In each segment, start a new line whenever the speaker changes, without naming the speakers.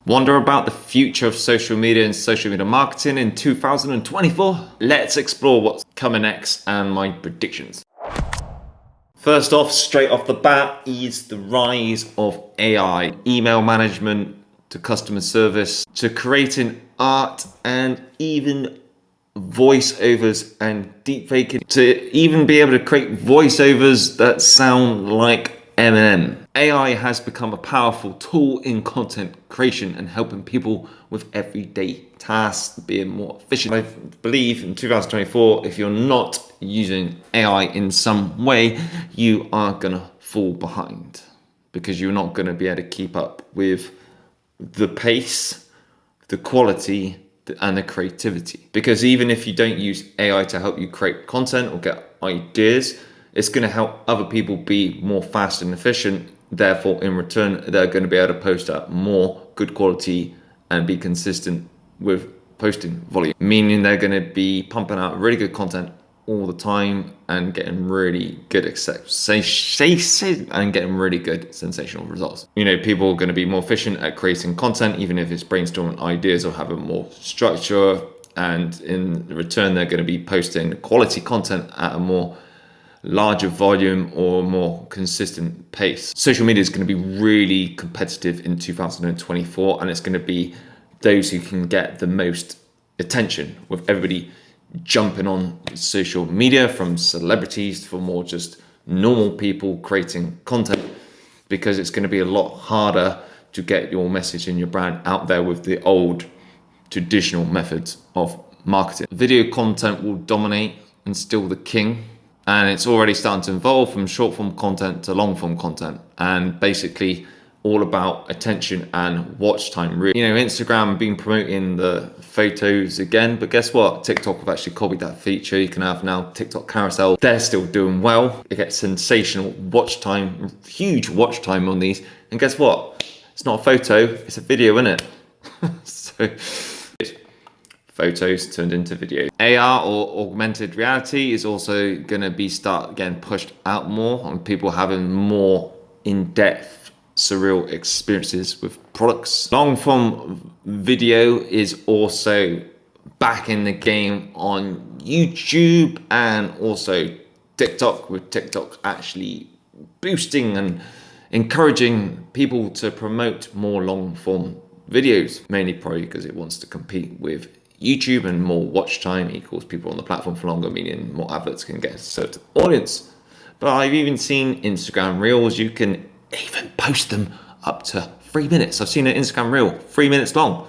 Wonder about the future of social media and social media marketing in 2024? Let's explore what's coming next and my predictions. First off, straight off the bat, is the rise of AI, email management to customer service, to creating art and even voiceovers and deepfaking, to even be able to create voiceovers that sound like Eminem. AI has become a powerful tool in content creation and helping people with everyday tasks being more efficient. I believe in 2024, if you're not using AI in some way, you are gonna fall behind because you're not gonna be able to keep up with the pace, the quality, and the creativity. Because even if you don't use AI to help you create content or get ideas, it's going to help other people be more fast and efficient. Therefore, in return, they're going to be able to post out more good quality and be consistent with posting volume, meaning they're going to be pumping out really good content all the time and getting really good and getting really good sensational results. You know, people are going to be more efficient at creating content, even if it's brainstorming ideas or having more structure. And in return, they're going to be posting quality content at a more larger volume or more consistent pace. Social media is going to be really competitive in 2024, and it's going to be those who can get the most attention, with everybody jumping on social media, from celebrities for more just normal people creating content, because it's going to be a lot harder to get your message and your brand out there with the old traditional methods of marketing. Video content will dominate and still the king, and it's already starting to evolve from short form content to long form content, and basically all about attention and watch time. You know, Instagram been promoting the photos again, but guess what? TikTok have actually copied that feature. You can have now TikTok carousel. They're still doing well. They get sensational watch time, huge watch time on these. And guess what? It's not a photo, it's a video, isn't it? So photos turned into video. AR or augmented reality is also going to be start getting pushed out more, and people having more in-depth surreal experiences with products. Long form video is also back in the game on YouTube and also TikTok, with TikTok actually boosting and encouraging people to promote more long form videos, mainly probably because it wants to compete with YouTube, and more watch time equals people on the platform for longer, meaning more adverts can get a certain audience. But I've even seen Instagram Reels, you can even post them up to 3 minutes. I've seen an Instagram Reel 3 minutes long.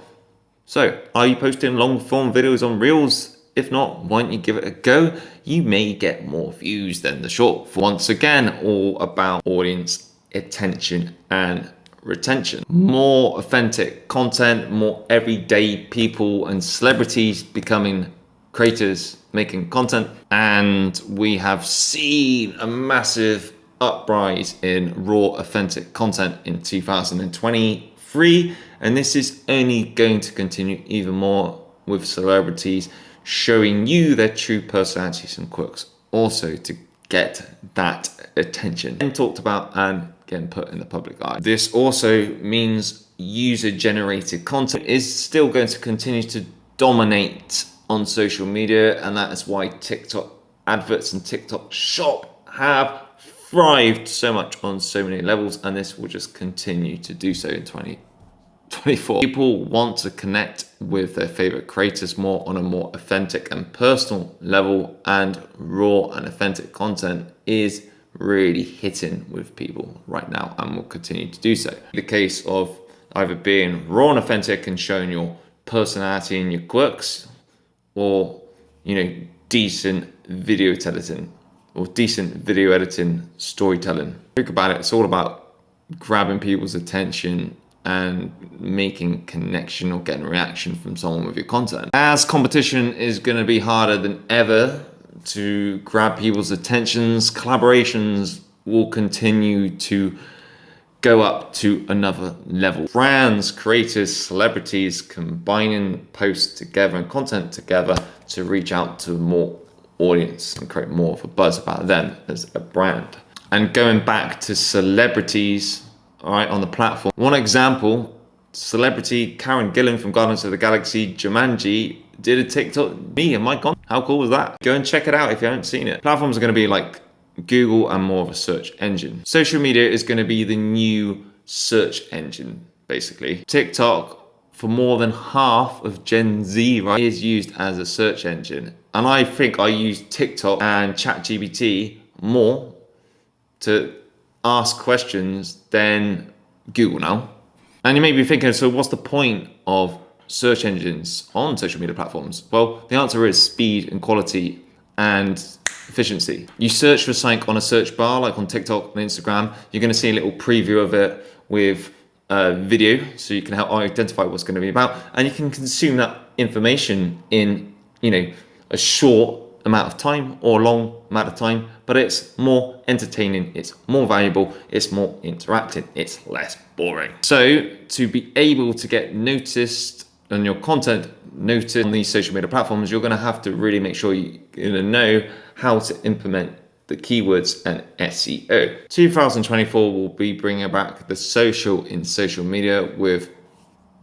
So are you posting long form videos on Reels? If not, why don't you give it a go? You may get more views than the short. Once again, all about audience attention and retention. More authentic content, more everyday people and celebrities becoming creators, making content. And we have seen a massive uprise in raw authentic content in 2023, and this is only going to continue even more, with celebrities showing you their true personalities and quirks, also to get that attention and talked about and getting put in the public eye. This also means user generated content is still going to continue to dominate on social media, and that is why TikTok adverts and TikTok shop have thrived so much on so many levels, and this will just continue to do so in 2024. People want to connect with their favorite creators more on a more authentic and personal level, and raw and authentic content is really hitting with people right now and will continue to do so. The case of either being raw and authentic and showing your personality and your quirks, or, you know, decent video editing or decent video editing, storytelling. Think about it, it's all about grabbing people's attention and making connection or getting reaction from someone with your content. As competition is going to be harder than ever to grab people's attentions, collaborations will continue to go up to another level. Brands, creators, celebrities combining posts together and content together to reach out to more audience and create more of a buzz about them as a brand. And going back to celebrities, all right, on the platform, one example Celebrity Karen Gillan from Guardians of the Galaxy Jumanji did a TikTok. Me and my God, how cool was that? Go and check it out if you haven't seen it. Platforms are going to be like Google and more of a search engine. Social media is going to be the new search engine, basically. TikTok, for more than half of Gen Z, right, is used as a search engine. And I think I use TikTok and ChatGPT more to ask questions than Google now. And you may be thinking, so what's the point of search engines on social media platforms? Well, the answer is speed and quality and efficiency. You search for something on a search bar, like on TikTok and Instagram, you're going to see a little preview of it with video, so you can help identify what's going to be about, and you can consume that information in, a short amount of time or a long amount of time, but it's more entertaining, it's more valuable, it's more interactive, it's less boring. So to be able to get noticed and your content noticed on these social media platforms, you're going to have to really make sure you're going to know how to implement the keywords and SEO. 2024 will be bringing back the social in social media with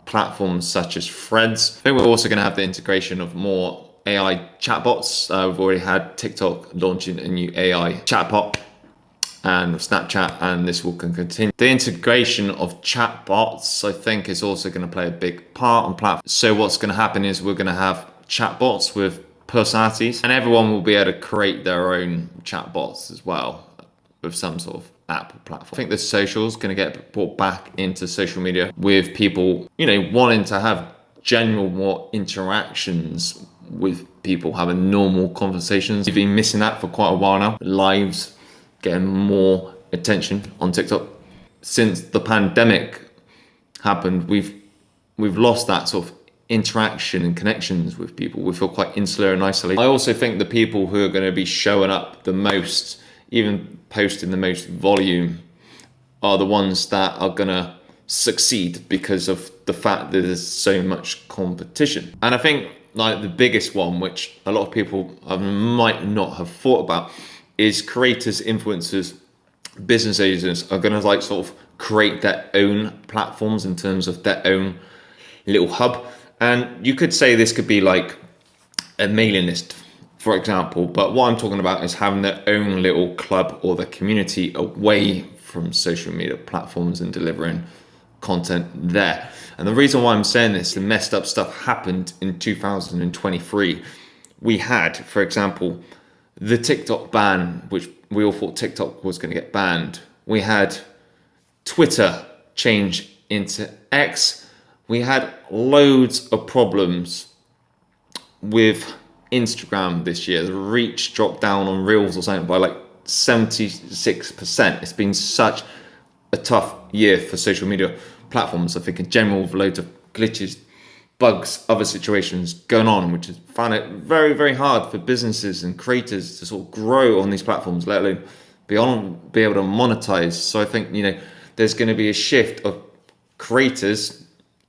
platforms such as Threads. I think we're also going to have the integration of more AI chatbots. We've already had TikTok launching a new AI chatbot and Snapchat, and this will continue. The integration of chatbots, I think, is also going to play a big part on platforms. So what's going to happen is we're going to have chatbots with personalities, and everyone will be able to create their own chatbots as well with some sort of app or platform. I think the social is going to get brought back into social media with people, wanting to have general more interactions with people, having normal conversations. You've been missing that for quite a while now. Lives getting more attention on TikTok. Since the pandemic happened, we've lost that sort of interaction and connections with people. We feel quite insular and isolated. I also think the people who are going to be showing up the most, even posting the most volume, are the ones that are going to succeed because of the fact that there's so much competition. And I think like the biggest one, which a lot of people might not have thought about, is creators, influencers, business agents are going to sort of create their own platforms in terms of their own little hub. And you could say this could be like a mailing list, for example, but what I'm talking about is having their own little club or the community away from social media platforms and delivering content there. And the reason why I'm saying this, the messed up stuff happened in 2023. We had, for example, the TikTok ban, which we all thought TikTok was going to get banned. We had Twitter change into X. We had loads of problems with Instagram this year. The reach dropped down on Reels or something by like 76%. It's been such a tough year for social media platforms. I think in general, with loads of glitches, bugs, other situations going on, which has found it very, very hard for businesses and creators to sort of grow on these platforms, let alone be able to monetize. So I think, there's going to be a shift of creators,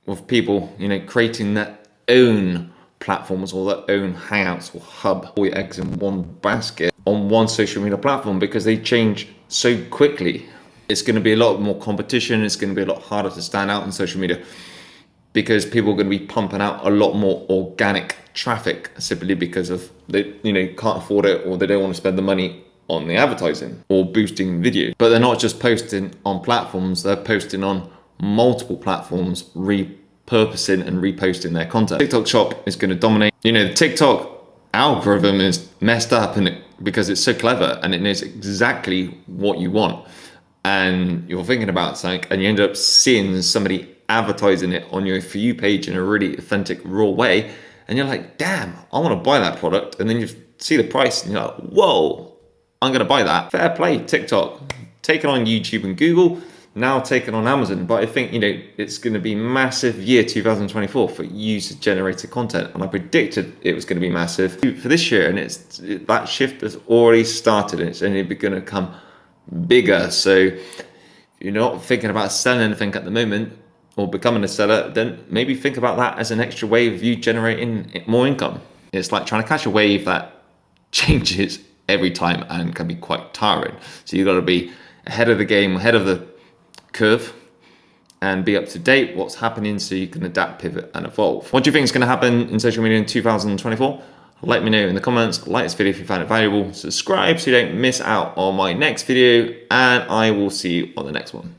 of people, creating their own platforms or their own hangouts or hub, all your eggs in one basket on one social media platform, because they change so quickly. It's going to be a lot more competition. It's going to be a lot harder to stand out on social media because people are going to be pumping out a lot more organic traffic simply because of they can't afford it, or they don't want to spend the money on the advertising or boosting video. But they're not just posting on platforms, they're posting on multiple platforms, repurposing and reposting their content. TikTok Shop is going to dominate. The TikTok algorithm is messed up because it's so clever and it knows exactly what you want. And you're thinking about something and you end up seeing somebody advertising it on your For You page in a really authentic, raw way. And you're like, damn, I want to buy that product. And then you see the price and you're like, whoa, I'm going to buy that. Fair play, TikTok. Taken on YouTube and Google, now taken on Amazon. But I think, it's going to be massive year 2024 for user-generated content. And I predicted it was going to be massive for this year. And that shift has already started and it's only going to come bigger. So if you're not thinking about selling anything at the moment or becoming a seller, then maybe think about that as an extra way of you generating more income. It's like trying to catch a wave that changes every time and can be quite tiring. So you've got to be ahead of the game, ahead of the curve, and be up to date what's happening so you can adapt, pivot, and evolve. What do you think is going to happen in social media in 2024? Let me know in the comments. Like this video if you found it valuable. Subscribe so you don't miss out on my next video, and I will see you on the next one.